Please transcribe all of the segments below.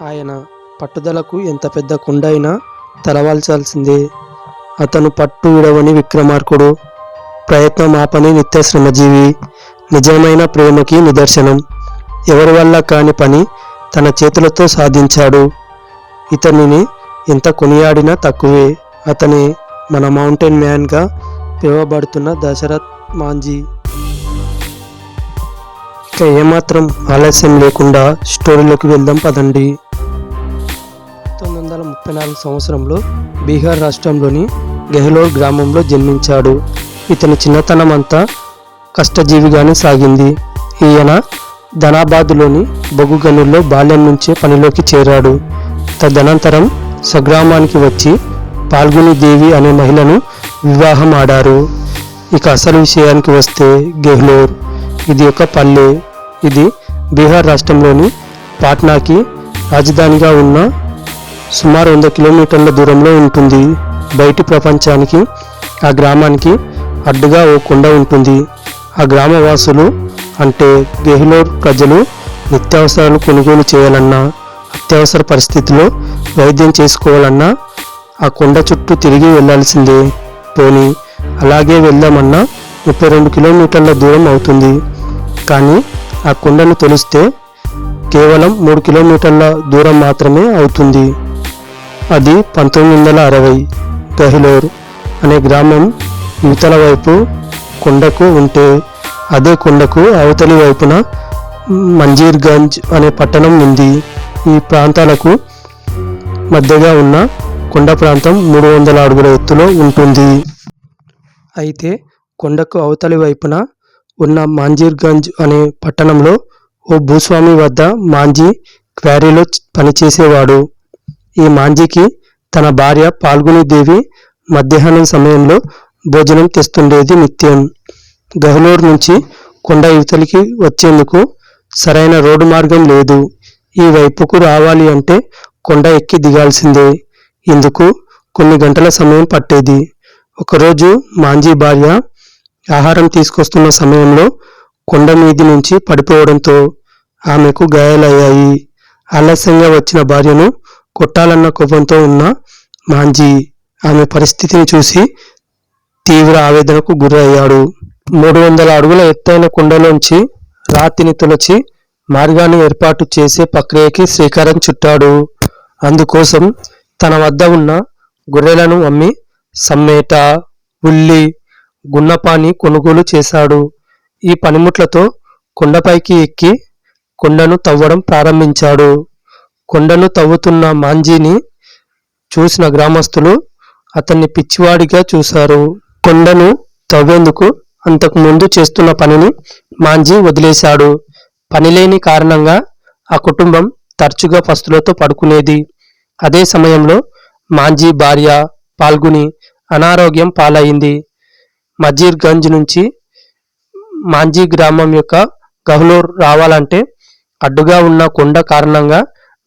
ఆయన పట్టుదలకు ఎంత పెద్ద కొండైనా తలవాల్చాల్సిందే. అతను పట్టు విడవని విక్రమార్కుడు, ప్రయత్నం ఆపని నిత్య శ్రమజీవి, నిజమైన ప్రేమకి నిదర్శనం. ఎవరి వల్ల కాని పని తన చేతులతో సాధించాడు. ఇతనిని ఎంత కొనియాడినా తక్కువే. అతనే మన మౌంటైన్ మ్యాన్గా పిలువబడుతున్న దశరథ్ మాంఝీ. ఇక ఏమాత్రం ఆలస్యం లేకుండా స్టోరీలోకి వెళ్దాం పదండి. 1934 సంవత్సరంలో బీహార్ రాష్ట్రంలోని గెహ్లోర్ గ్రామంలో జన్మించాడు. ఇతని చిన్నతనం అంతా కష్టజీవిగానే సాగింది. ఈయన ధనాబాద్లోని బొగ్గు గనుల్లో బాల్యం నుంచే పనిలోకి చేరాడు. తదనంతరం స్వగ్రామానికి వచ్చి పాల్గుని దేవి అనే మహిళను వివాహం ఆడారు. ఇక అసలు విషయానికి వస్తే గెహ్లోర్ ఇది ఒక పల్లె. ఇది బీహార్ రాష్ట్రంలోని పాట్నాకి రాజధానిగా ఉన్న సుమారు 100 కిలోమీటర్ల దూరంలో ఉంటుంది. బయటి ప్రపంచానికి ఆ గ్రామానికి అడ్డుగా ఓ కొండ ఉంటుంది. ఆ గ్రామవాసులు అంటే గెహ్లోర్ ప్రజలు నిత్యావసరాలు కొనుగోలు చేయాలన్నా, అత్యవసర పరిస్థితిలో వైద్యం చేసుకోవాలన్నా ఆ కొండ చుట్టూ తిరిగి వెళ్లాల్సిందే. పోనీ అలాగే వెళ్దామన్నా 32 కిలోమీటర్ల దూరం అవుతుంది. కానీ ఆ కొండను తొలిస్తే కేవలం 3 కిలోమీటర్ల దూరం మాత్రమే అవుతుంది. అది 1960. గెహ్లోర్ అనే గ్రామం యువతల వైపు కొండకు ఉంటే, అదే కొండకు అవతలి వైపున మంజీర్గంజ్ అనే పట్టణం ఉంది. ఈ ప్రాంతాలకు మధ్యగా ఉన్న కొండ ప్రాంతం 300 అడుగుల ఎత్తులో ఉంటుంది. అయితే కొండకు అవతలి వైపున ఉన్న మంజీర్గంజ్ అనే పట్టణంలో ఓ భూస్వామి వద్ద మాంఝీ క్వారీలో పనిచేసేవాడు. ఈ మాంఝీకి తన భార్య పాల్గుని దేవి మధ్యాహ్నం సమయంలో భోజనం తెస్తుండేది నిత్యం. గెహ్లోర్ నుంచి కొండ యువతలికి వచ్చేందుకు సరైన రోడ్డు మార్గం లేదు. ఈ వైపుకు రావాలి అంటే కొండ ఎక్కి దిగాల్సిందే. ఇందుకు కొన్ని గంటల సమయం పట్టేది. ఒకరోజు మాంఝీ భార్య ఆహారం తీసుకొస్తున్న సమయంలో కొండ మీది నుంచి పడిపోవడంతో ఆమెకు గాయాలయ్యాయి. ఆలస్యంగా వచ్చిన భార్యను కొట్టాలన్న కోపంతో ఉన్న మాంఝీ ఆమె పరిస్థితిని చూసి తీవ్ర ఆవేదనకు గురయ్యాడు. 300 అడుగుల ఎత్తైన కొండలోంచి రాతిని తొలచి మార్గాన్ని ఏర్పాటు చేసే ప్రక్రియకి శ్రీకారం చుట్టాడు. అందుకోసం తన వద్ద ఉన్న గొర్రెలను అమ్మి సమ్మేట, ఉల్లి, గున్నపాని కొనుగోలు చేశాడు. ఈ పనిముట్లతో కొండపైకి ఎక్కి కొండను తవ్వడం ప్రారంభించాడు. కొండను తవ్వుతున్న మాంఝీని చూసిన గ్రామస్తులు అతన్ని పిచ్చివాడిగా చూశారు. కొండను తవ్వేందుకు అంతకు ముందు చేస్తున్న పనిని మాంఝీ వదిలేశాడు. పనిలేని కారణంగా ఆ కుటుంబం తరచుగా పస్తులతో పడుకునేది. అదే సమయంలో మాంఝీ భార్య పాల్గుని అనారోగ్యం పాలైంది. మంజీర్గంజ్ నుంచి మాంఝీ గ్రామం యొక్క గెహ్లోర్ రావాలంటే అడ్డుగా ఉన్న కొండ కారణంగా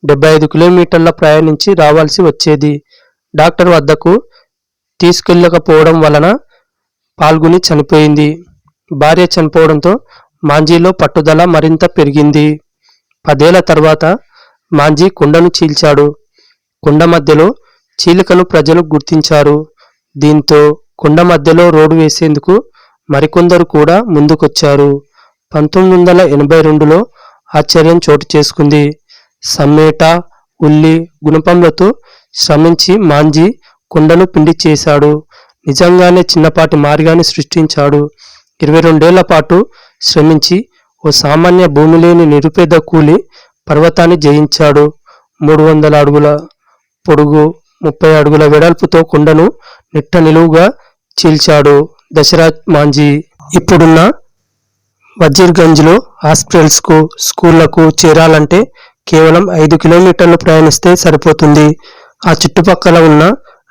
75 కిలోమీటర్ల ప్రయాణించి రావాల్సి వచ్చేది. డాక్టర్ వద్దకు తీసుకెళ్ళకపోవడం వలన పాల్గుని చనిపోయింది. భార్య చనిపోవడంతో మాంఝీలో పట్టుదల మరింత పెరిగింది. 10 ఏళ్ల తర్వాత మాంఝీ కొండను చీల్చాడు. కొండ మధ్యలో చీలికను ప్రజలు గుర్తించారు. దీంతో కొండ మధ్యలో రోడ్డు వేసేందుకు మరికొందరు కూడా ముందుకొచ్చారు. 1982లో ఆశ్చర్యం చోటు చేసుకుంది. సమ్మేట, ఉల్లి, గుణపంలతో శ్రమించి మాంఝీ కొండను పిండి చేశాడు. నిజంగానే చిన్నపాటి మార్గాన్ని సృష్టించాడు. 22 ఏళ్ల పాటు శ్రమించి ఓ సామాన్య భూమి లేని నిరుపేద కూలి పర్వతాన్ని జయించాడు. 300 అడుగుల పొడుగు, 30 అడుగుల వెడల్పుతో కొండను నిట్ట నిలువుగా చీల్చాడు దశరథ్ మాంఝీ. ఇప్పుడున్న మంజీర్గంజ్లో హాస్పిటల్స్కు, స్కూళ్లకు చేరాలంటే కేవలం 5 కిలోమీటర్లు ప్రయాణిస్తే సరిపోతుంది. ఆ చుట్టుపక్కల ఉన్న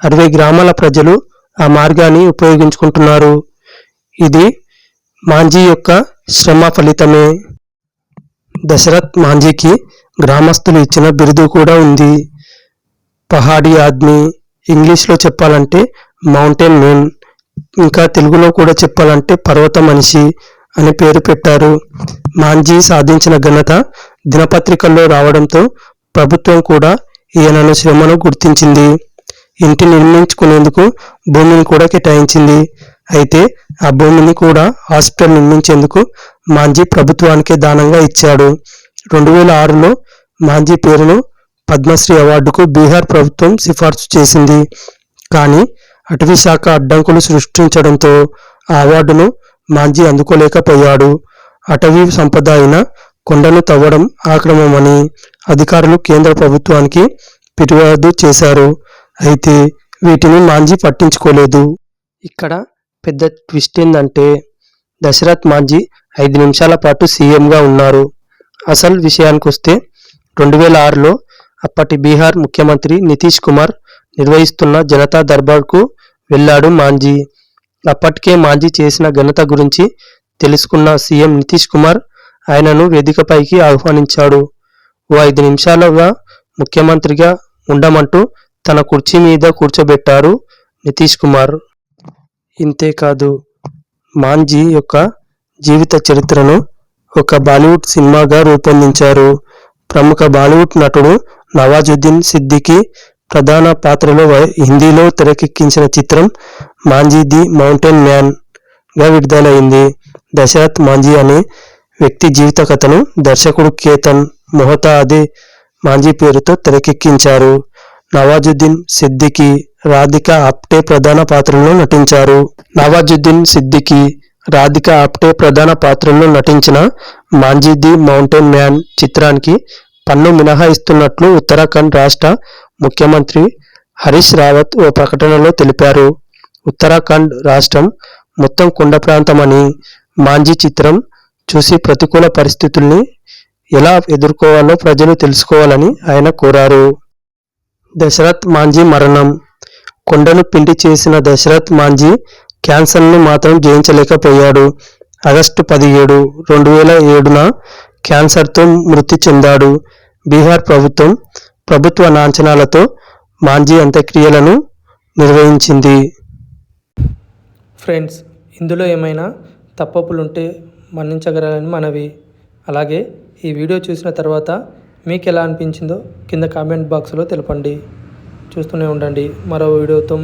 60 గ్రామాల ప్రజలు ఆ మార్గాన్ని ఉపయోగించుకుంటున్నారు. ఇది మాంఝీ యొక్క శ్రమ ఫలితమే. దశరథ్ మాంఝీకి గ్రామస్తులు ఇచ్చిన బిరుదు కూడా ఉంది. పహాడీ ఆద్మీ, ఇంగ్లీష్లో చెప్పాలంటే మౌంటైన్ మ్యాన్, ఇంకా తెలుగులో కూడా చెప్పాలంటే పర్వత మనిషి అని పేరు పెట్టారు. మాంఝీ సాధించిన ఘనత దినపత్రికల్లో రావడంతో ప్రభుత్వం కూడా ఈయనను శ్రమను గుర్తించింది. ఇంటి నిర్మించుకునేందుకు భూమిని కూడా కేటాయించింది. అయితే ఆ భూమిని కూడా హాస్పిటల్ నిర్మించేందుకు మాంజీ ప్రభుత్వానికే దానంగా ఇచ్చాడు. 2006లో మాంజీ పేరును పద్మశ్రీ అవార్డుకు బీహార్ ప్రభుత్వం సిఫార్సు చేసింది. కానీ అటవీ శాఖ అడ్డంకులు సృష్టించడంతో ఆ అవార్డును మాంజీ అందుకోలేకపోయాడు. అటవీ సంపద అయిన కొండను తవ్వడం ఆక్రమమని అధికారులు కేంద్ర ప్రభుత్వానికి ఫిర్యాదు చేశారు. అయితే వీటిని మాంజీ పట్టించుకోలేదు. ఇక్కడ పెద్ద ట్విస్ట్ ఏందంటే దశరథ్ మాంజీ 5 నిమిషాల పాటు సీఎంగా ఉన్నారు. అసలు విషయానికొస్తే 2006లో అప్పటి బీహార్ ముఖ్యమంత్రి నితీష్ కుమార్ నిర్వహిస్తున్న జనతా దర్బార్కు వెళ్ళాడు మాంజీ. అప్పటికే మాంజీ చేసిన ఘనత గురించి తెలుసుకున్న సీఎం నితీష్ కుమార్ ఆయనను వేదికపైకి ఆహ్వానించాడు. ఓ 5 నిమిషాలుగా ముఖ్యమంత్రిగా ఉండమంటూ తన కుర్చీ మీద కూర్చోబెట్టారు నితీష్ కుమార్. ఇంతేకాదు మాంజీ యొక్క జీవిత చరిత్రను ఒక బాలీవుడ్ సినిమాగా రూపొందించారు. ప్రముఖ బాలీవుడ్ నటుడు నవాజుద్దీన్ సిద్దికీ ప్రధాన పాత్రలో హిందీలో తెరకెక్కించిన చిత్రం మాంజీ ది మౌంటైన్ మ్యాన్ గా విడుదలైంది. దశరథ్ మాంజీ అనే వ్యక్తి జీవిత కథను దర్శకుడు కేతన్ మెహతా అదే మాంజీ పేరుతో తెరకెక్కించారు. నవాజుద్దీన్ సిద్దికీ, రాధికా ఆప్టే ప్రధాన పాత్రల్లో నటించారు. నవాజుద్దీన్ సిద్దికీ, రాధికా ఆప్టే ప్రధాన పాత్రల్లో నటించిన మాంజీ ది మౌంటైన్ మ్యాన్ చిత్రానికి పన్ను మినహాయిస్తున్నట్లు ఉత్తరాఖండ్ రాష్ట్ర ముఖ్యమంత్రి హరీష్ రావత్ ఓ ప్రకటనలో తెలిపారు. ఉత్తరాఖండ్ రాష్ట్రం మొత్తం కొండ ప్రాంతమని, మాంజీ చిత్రం చూసి ప్రతికూల పరిస్థితుల్ని ఎలా ఎదుర్కోవాలో ప్రజలు తెలుసుకోవాలని ఆయన కోరారు. దశరథ్ మాంజీ మరణం. కొండను పిండి చేసిన దశరథ్ మాంజీ క్యాన్సర్ను మాత్రం జయించలేకపోయాడు. ఆగస్టు 17, 2007న క్యాన్సర్తో మృతి చెందాడు. బీహార్ ప్రభుత్వ లాంఛనాలతో మాంజీ అంత్యక్రియలను నిర్వహించింది. ఫ్రెండ్స్, ఇందులో ఏమైనా తప్పులుంటే మన్నించగలరని మనవి. అలాగే ఈ వీడియో చూసిన తర్వాత మీకు ఎలా అనిపించిందో కింద కామెంట్ బాక్స్లో తెలపండి. చూస్తూనే ఉండండి మరో వీడియోతో.